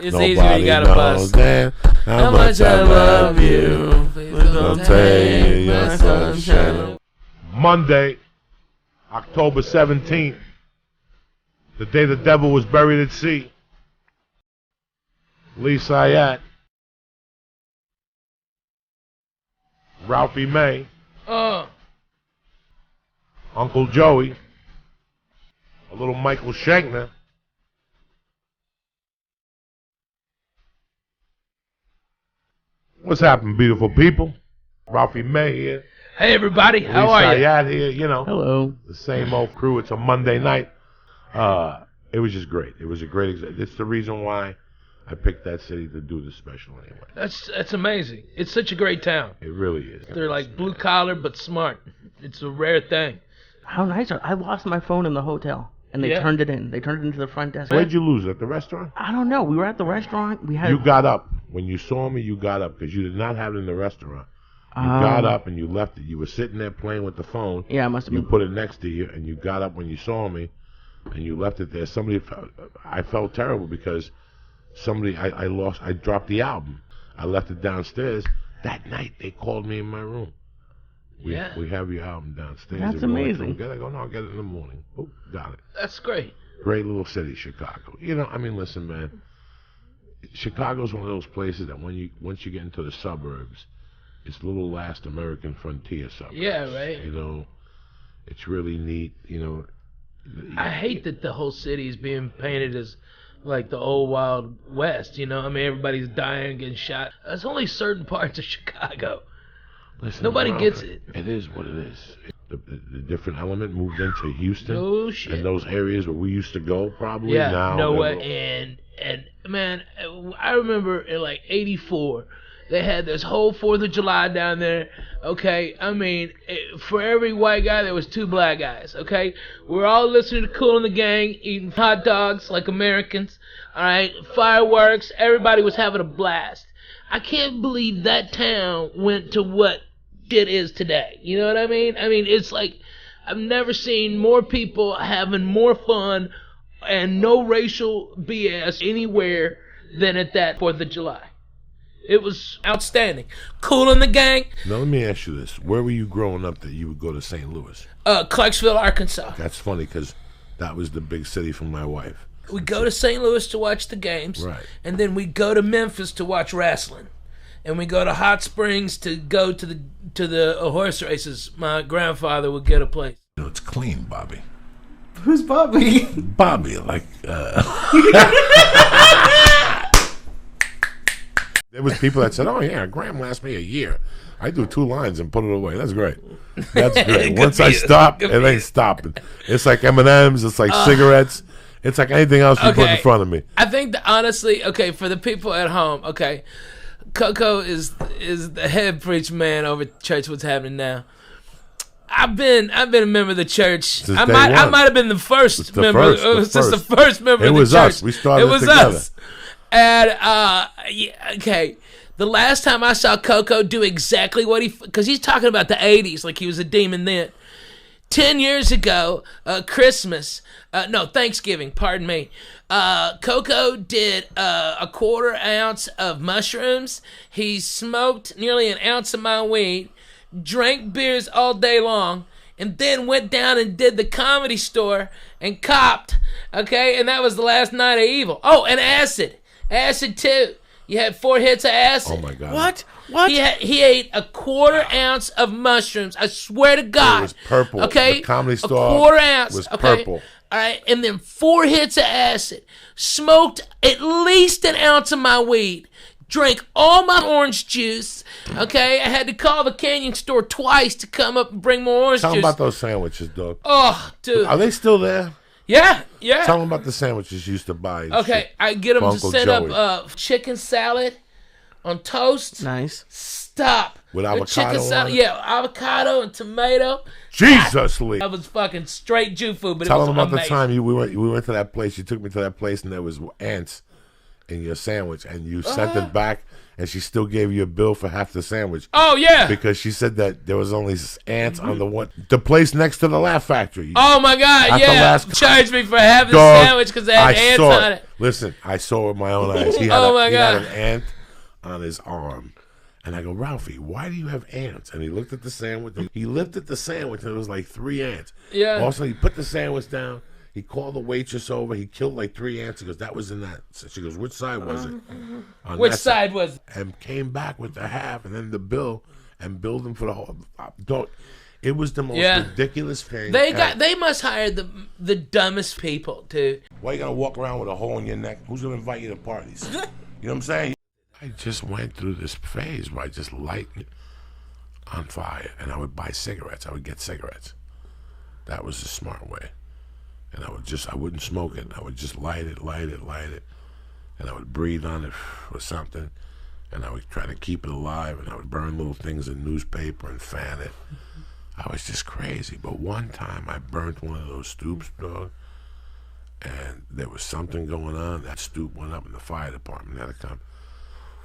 It's easy when you got a bus. How much I love you. Please don't take my sunshine. Monday, October 17th, the day the devil was buried at sea. Lee Syatt, Ralphie May, Uncle Joey, a little Michael Shankner, what's happening, beautiful people? Ralphie May here. Hey everybody, how are you? Syatt here, you know. Hello. The same old crew. It's a Monday night. It was just great. It was a great. It's the reason why I picked that city to do this special anyway. That's amazing. It's such a great town. It really is. They're like blue collar but smart. It's a rare thing. How nice. I lost my phone in the hotel, and they turned it in. They turned it into the front desk. Where'd you lose it? At the restaurant? I don't know. We were at the restaurant. You got up. When you saw me, you got up because you did not have it in the restaurant. You got up and you left it. You were sitting there playing with the phone. Yeah, I must have been. You put it next to you, and you got up when you saw me, and you left it there. I felt terrible because I dropped the album. I left it downstairs. That night, they called me in my room. We have your album downstairs. That's amazing. I go, no, I'll get it in the morning. Oh, got it. That's great. Great little city, Chicago. You know, I mean, listen, man. Chicago's one of those places that once you get into the suburbs, it's the little last American frontier suburbs. Yeah, right. You know, it's really neat. You know, I hate that the whole city is being painted as like the old Wild West. You know, I mean, everybody's dying, getting shot. There's only certain parts of Chicago. Listen, nobody gets it. It is what it is. The different element moved into Houston. Oh shit. And those areas where we used to go, probably now. No way. And man, I remember in like '84. They had this whole 4th of July down there, okay? I mean, for every white guy, there was 2 black guys, okay? We're all listening to Kool and the Gang, eating hot dogs like Americans, all right? Fireworks, everybody was having a blast. I can't believe that town went to what it is today. You know what I mean? I mean, it's like I've never seen more people having more fun and no racial BS anywhere than at that 4th of July. It was outstanding. Kool and the Gang. Now, let me ask you this. Where were you growing up that you would go to St. Louis? Clarksville, Arkansas. That's funny because that was the big city for my wife. We go to St. Louis to watch the games. Right. And then we go to Memphis to watch wrestling. And we go to Hot Springs to go to the horse races. My grandfather would get a place. You know, it's clean, Bobby. Who's Bobby? Bobby, like... There was people that said, "Oh yeah, Graham lasts me a year. I do 2 lines and put it away. That's great. That's great. Once I stop, it ain't stopping. It's like M&Ms. It's like cigarettes. It's like anything else you put in front of me." I think that honestly, okay, for the people at home, okay, Coco is the head preacher man over at church. What's happening now? I've been a member of the church. I might have been the first member. It was just the first member of the church. It was us. We started together. It was us. And, okay, the last time I saw Coco do exactly what because he's talking about the 80s like he was a demon then. 10 years ago, Thanksgiving, pardon me, Coco did a 1/4 ounce of mushrooms. He smoked nearly 1 ounce of my weed, drank beers all day long, and then went down and did the Comedy Store and copped, okay, and that was the last night of evil. Oh, and acid. Acid too. You had 4 hits of acid. Oh my God! What? He ate a 1/4 ounce of mushrooms. I swear to God. It was purple. Okay, the Comedy Store. A 1/4 ounce was okay? purple. All right, and then 4 hits of acid. Smoked at least 1 ounce of my weed. Drank all my orange juice. Okay, I had to call the Canyon store twice to come up and bring more orange juice. Tell them about those sandwiches, dog. Oh, dude. Are they still there? Yeah. Tell them about the sandwiches you used to buy. Okay, I get them to set up chicken salad on toast. Nice. Stop. With avocado chicken salad, on it? yeah, avocado and tomato. Jesus, Lee. That was fucking straight Jew food, but Tell it was them about amazing. the time we went to that place. You took me to that place, and there was ants in your sandwich, and you sent it back, and she still gave you a bill for half the sandwich. Oh yeah. Because she said that there was only ants on the place next to the Laugh Factory. Oh my God! Yeah, charged me for half the sandwich because they had ants on it. Listen, I saw it with my own eyes. He had, he had an ant on his arm. And I go, Ralphie, why do you have ants? And he looked at the sandwich. He lifted the sandwich, and it was like 3 ants. Yeah. Also, he put the sandwich down. He called the waitress over. He killed like 3 ants. He goes, that was in that. So she goes, which side was it? On which side was it? And came back with the half, and then the bill, and billed him for the whole. It was the most ridiculous thing. They must hire the dumbest people too. Why you gonna walk around with a hole in your neck? Who's gonna invite you to parties? You know what I'm saying? I just went through this phase where I just light it on fire, and I would buy cigarettes. I would get cigarettes. That was the smart way. And I wouldn't smoke it. I would just light it, and I would breathe on it or something, and I would try to keep it alive, and I would burn little things in newspaper and fan it. I was just crazy. But one time I burnt one of those stoops, dog, and there was something going on. That stoop went up, and the fire department had to come.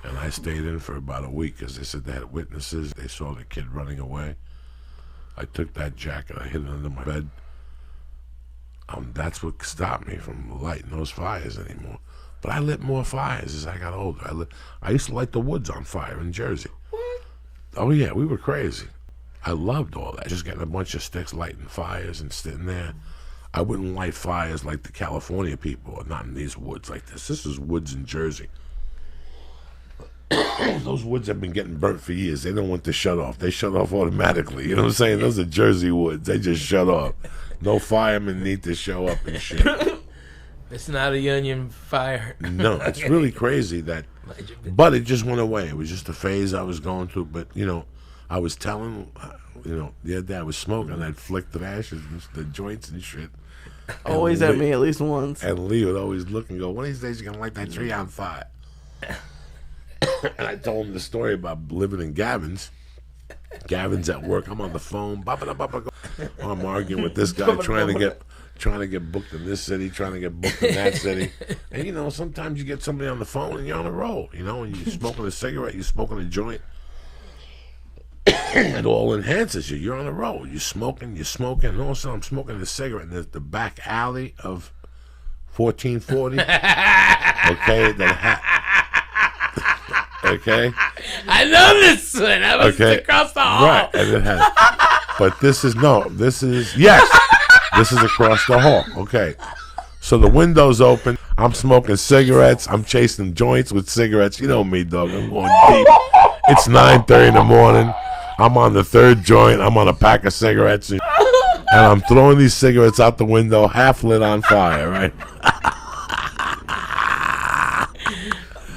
And I stayed in for about a week because they said they had witnesses. They saw the kid running away. I took that jacket, I hid it under my bed. That's what stopped me from lighting those fires anymore. But I lit more fires as I got older. I used to light the woods on fire in Jersey. What? Oh yeah, we were crazy. I loved all that. Just getting a bunch of sticks, lighting fires and sitting there. I wouldn't light fires like the California people, not in these woods like this. This is woods in Jersey. Those woods have been getting burnt for years. They don't want to shut off. They shut off automatically. You know what I'm saying? Those are Jersey woods. They just shut off. No firemen need to show up and shit. It's not a union fire. No, it's really crazy that. But it just went away. It was just a phase I was going through. But, I was telling, the other day I was smoking and I'd flick the ashes and the joints and shit. Always at me at least once. And Lee would always look and go, one of these days you're going to light that tree on fire. And I told him the story about living in Gavin's. Gavin's at work. I'm on the phone. I'm arguing with this guy trying to get booked in this city, trying to get booked in that city. And sometimes you get somebody on the phone and you're on a roll. And you're smoking a cigarette, you're smoking a joint. It all enhances you. You're on a roll. You're smoking, and also I'm smoking a cigarette in the back alley of 1440. Okay, okay. I know this one. I was across the hall. Right, and it has. But this is this is across the hall. Okay, so the window's open. I'm smoking cigarettes. I'm chasing joints with cigarettes. You know me, dog. I'm going deep. It's 9:30 in the morning. I'm on the 3rd joint. I'm on a pack of cigarettes, and I'm throwing these cigarettes out the window, half lit on fire, right?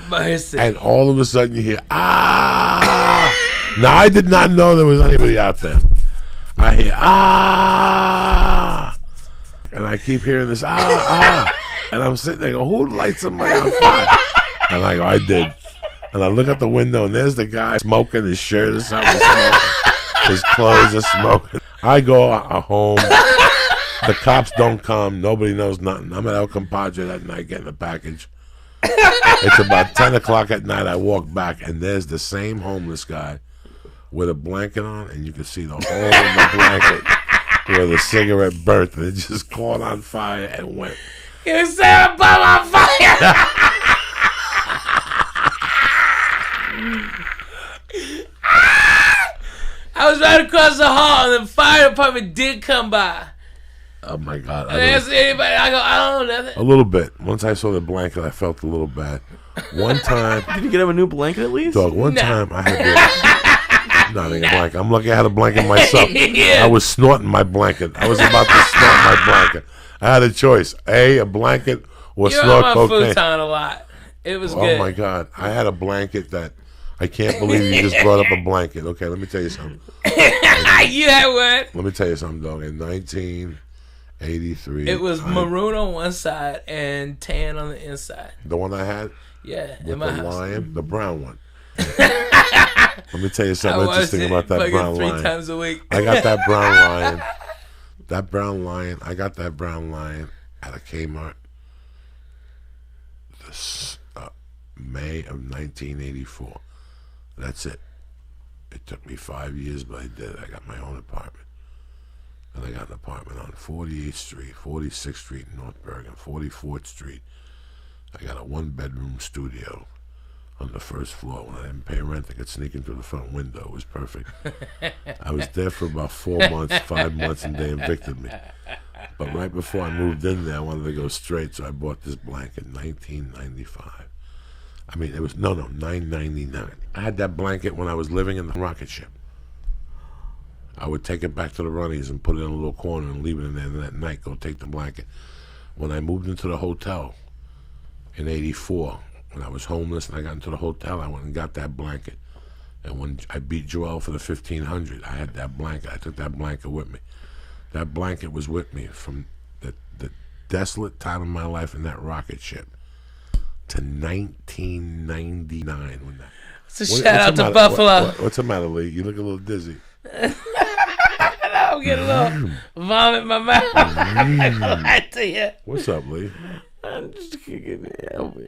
Mercy. And all of a sudden you hear, ah! Now, I did not know there was anybody out there. I hear, ah! And I keep hearing this, ah! And I'm sitting there going, who lights somebody on fire? And I go, I did. And I look out the window, and there's the guy smoking his shirt or something, his clothes are smoking. I go home. The cops don't come. Nobody knows nothing. I'm at El Compadre that night getting a package. It's about 10 o'clock at night. I walk back, and there's the same homeless guy with a blanket on, and you can see the hole in the blanket where the cigarette burnt, and it just caught on fire and went. You set a bomb on fire! I was right across the hall, and the fire department did come by. Oh my God! I didn't see anybody. I go, I don't know nothing. A little bit. Once I saw the blanket, I felt a little bad. One time, did you get him a new blanket at least? Dog. One time I had not a blanket. I'm lucky I had a blanket myself. I was snorting my blanket. I was about to snort my blanket. I had a choice: a blanket or snort cocaine. You're on my futon a lot. It was good. Oh my God! I had a blanket that. I can't believe you just brought up a blanket. Okay, let me tell you something. You had one. Let me tell you something, dog. In 1983, it was maroon on one side and tan on the inside. The one I had? Yeah, with in my the house. lion, the brown one. Let me tell you something interesting about that brown lion. 3 times a week. I got that brown lion. That brown lion. I got that brown lion at a Kmart. May of 1984. That's it. It took me 5 years, but I did. I got my own apartment. And I got an apartment on 48th Street, 46th Street in North Bergen, 44th Street. I got a one-bedroom studio on the first floor. When I didn't pay rent, I could sneak in through the front window. It was perfect. I was there for about 4 months, 5 months, and they evicted me. But right before I moved in there, I wanted to go straight, so I bought this blanket in 1995. I mean, it was, no, $9.99. I had that blanket when I was living in the rocket ship. I would take it back to the Runnies and put it in a little corner and leave it in there, and that night go take the blanket. When I moved into the hotel in 84, when I was homeless and I got into the hotel, I went and got that blanket. And when I beat Joel for the 1500, I had that blanket. I took that blanket with me. That blanket was with me from the desolate time of my life in that rocket ship to 1999. When that, so shout out to Buffalo. What's the matter, Lee? You look a little dizzy. I'm getting a little vomit in my mouth. I tell you. What's up, Lee? I'm just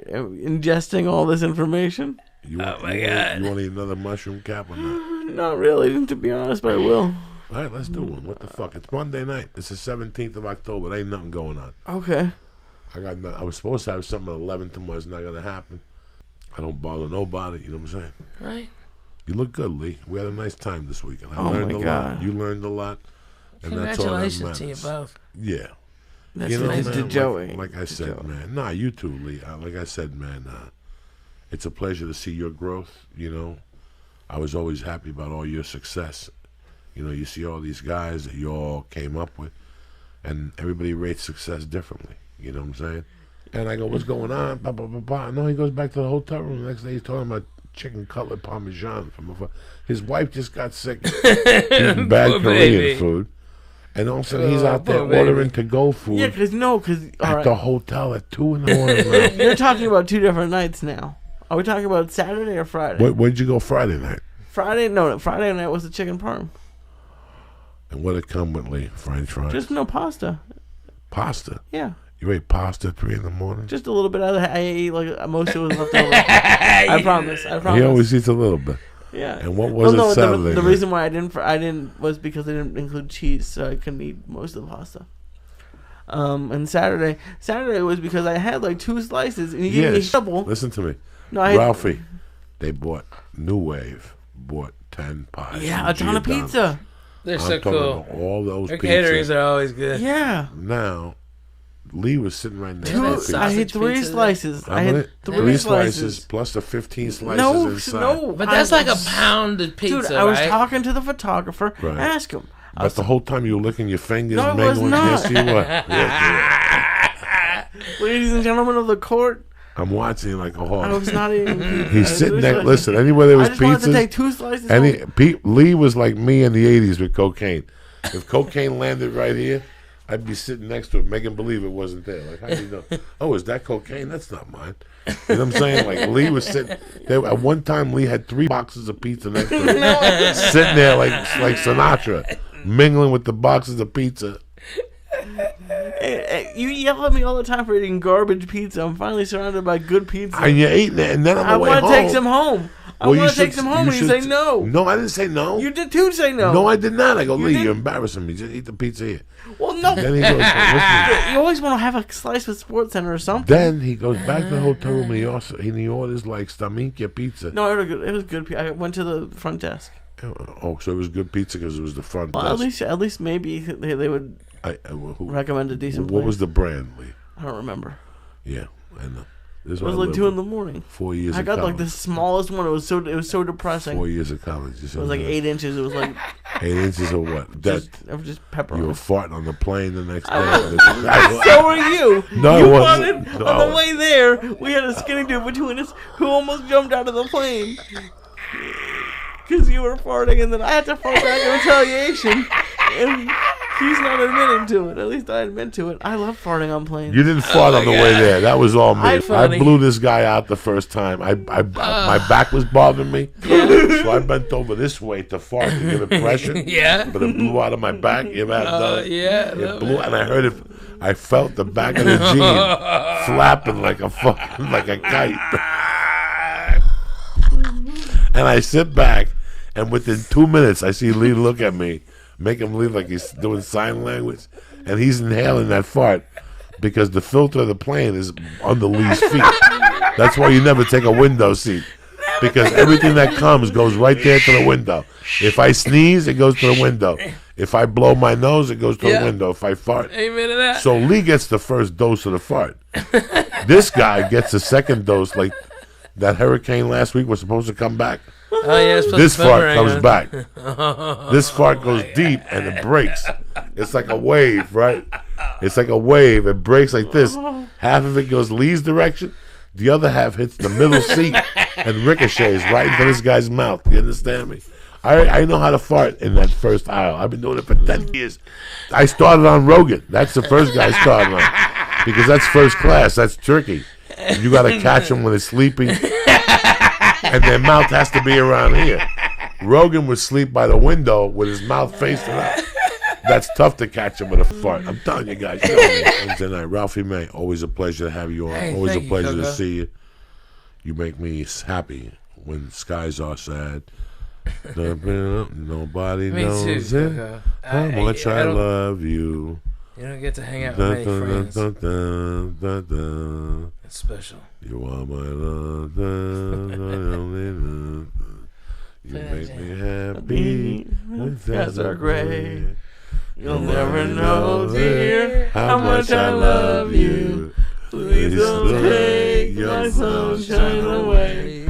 ingesting all this information. Oh my God. You want to eat another mushroom cap or not? Not really, to be honest, but I will. All right, let's do one. What the fuck? It's Monday night. It's the 17th of October. There ain't nothing going on. Okay. I was supposed to have something at 11 tomorrow. It's not going to happen. I don't bother nobody. You know what I'm saying? Right. You look good, Lee. We had a nice time this weekend. I Oh, learned my a God. lot. You learned a lot. And that's all that Congratulations to you matters. both. Yeah. That's You know, nice man, to Joey. like I said, Joey. man. Nah, you too, Lee. Like I said, man, it's a pleasure to see your growth, you know. I was always happy about all your success. You know, you see all these guys that you all came up with, and everybody rates success differently. You know what I'm saying? And I go, what's going on? Blah, blah, blah, blah. No, he goes back to the hotel room. The next day he's talking about chicken cutlet parmesan from a. His wife just got sick eating bad Poor Korean baby. food. And all of a sudden he's out there poor baby. ordering to-go food Yeah, because at the hotel at 2 in the morning. Man. You're talking about two different nights now. Are we talking about Saturday or Friday? Where'd you go Friday night? Friday night was the chicken parm. And what it come with, Lee? French fries? Just no pasta. Pasta? Yeah. You ate pasta at 3 in the morning? Just a little bit of I ate like most of it was left over. I promise. He always eats a little bit. Yeah. And what was it Saturday the night? reason why I didn't was because they didn't include cheese, so I couldn't eat most of the pasta. And Saturday was because I had like 2 slices and you gave me double. Listen to me. No, I had, Ralphie, they bought New Wave, bought 10 pies. yeah, a ton of pizza. They're I'm so talking cool. about all those Their pizzas. caterings are always good. Yeah. Now, Lee was sitting right next to Two- the I pizza. sausage had 3 pizza. slices. How I had many? 3 slices plus the 15 slices No, inside. no. But that's like a pound of pizza, Dude, I was right? talking to the photographer. Right. Ask him. But the whole time you were licking your fingers No, and it was mingling. not. Yes, you were. Yes, you were. Ladies and gentlemen of the court, I'm watching you like a hawk. I was not eating pizza. He's sitting there. Listen, anywhere there was I just wanted to take pizzas, 2 slices. home. Lee was like me in the 80s with cocaine. If cocaine landed right here, I'd be sitting next to it, making believe it wasn't there. Like, how do you know? Oh, is that cocaine? That's not mine. You know what I'm saying? Like, Lee was sitting there. At one time, Lee had 3 boxes of pizza next to him. Sitting there like Sinatra, mingling with the boxes of pizza. You yell at me all the time for eating garbage pizza. I'm finally surrounded by good pizza. And you're eating it, and then on the I way want to home. take some home. I Well, want you to take should- some home, and you say no. No, I didn't say no. You did too say no. No, I did not. I go, Lee, did. you're embarrassing me. Just eat the pizza here. Well, no. Then he goes, listen. You always want to have a slice with Sports Center or something. Then he goes back to the hotel room and he orders like Staminka pizza. No, it was good. I went to the front desk. Oh, so it was good pizza because it was the front Well, desk. at least maybe they would Who, recommend a decent what place. was the brand, Lee? I don't remember. Yeah, I know. This is It was where I like lived 2 in with. the morning. 4 years I of got college. like the smallest one. It was so depressing. 4 years of college. It was like 8 inches. It was like 8 inches of what? That just you were pepperoni. farting on the plane the next day. So were you. No, you it wasn't. farted No. on the way there. We had a skinny dude between us who almost jumped out of the plane because you were farting, and then I had to fart back in retaliation. And he's not admitting to it. At least I admit to it. I love farting on planes. You didn't fart on the way there. That was all me. I funny. blew this guy out the first time. My back was bothering me, so I bent over this way to fart to give it pressure. Yeah. But it blew out of my back. You ever had that? Yeah. It blew, and I heard it. I felt the back of the jean flapping like a kite. And I sit back, and within 2 minutes, I see Lee look at me, make him leave like he's doing sign language, and he's inhaling that fart because the filter of the plane is under Lee's feet. That's why you never take a window seat, because everything that comes goes right there to the window. If I sneeze, it goes to the window. If I blow my nose, it goes to the window. If I fart. Amen to that. So Lee gets the first dose of the fart. This guy gets the second dose, like that hurricane last week was supposed to come back. Oh, yeah, it's supposed This to fart comes on. back. This fart goes deep and it breaks. It's like a wave, right? It's like a wave. It breaks like this. Half of it goes Lee's direction. The other half hits the middle seat and ricochets right into this guy's mouth. You understand me? I know how to fart in that first aisle. I've been doing it for 10 years. I started on Rogan. That's the first guy I started on. Because that's first class. That's tricky. You got to catch them when they're sleeping. And their mouth has to be around here. Rogan would sleep by the window with his mouth facing up. That's tough to catch him with a fart. I'm telling you guys. Wednesday night, Ralphie May, always a pleasure to have you on. Hey, Always a thank you, pleasure to Coco. see you. You make me happy when skies are sad. Nobody Me knows too, it. Coco. How much I don't- love you. You don't get to hang out with many friends. It's special. You are my love, my only love. You make me happy when skies are gray. You'll never know, dear, how much I love you. Please don't take my sunshine away.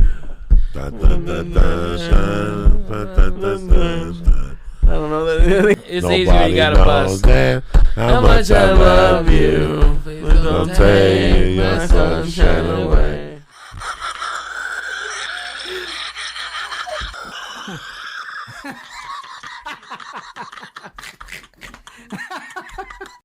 Da, da, da, da, da, da, da, da. I don't know that. It's easy when you got a bus. That, how much I love you. Please Don't take my sunshine away. Ha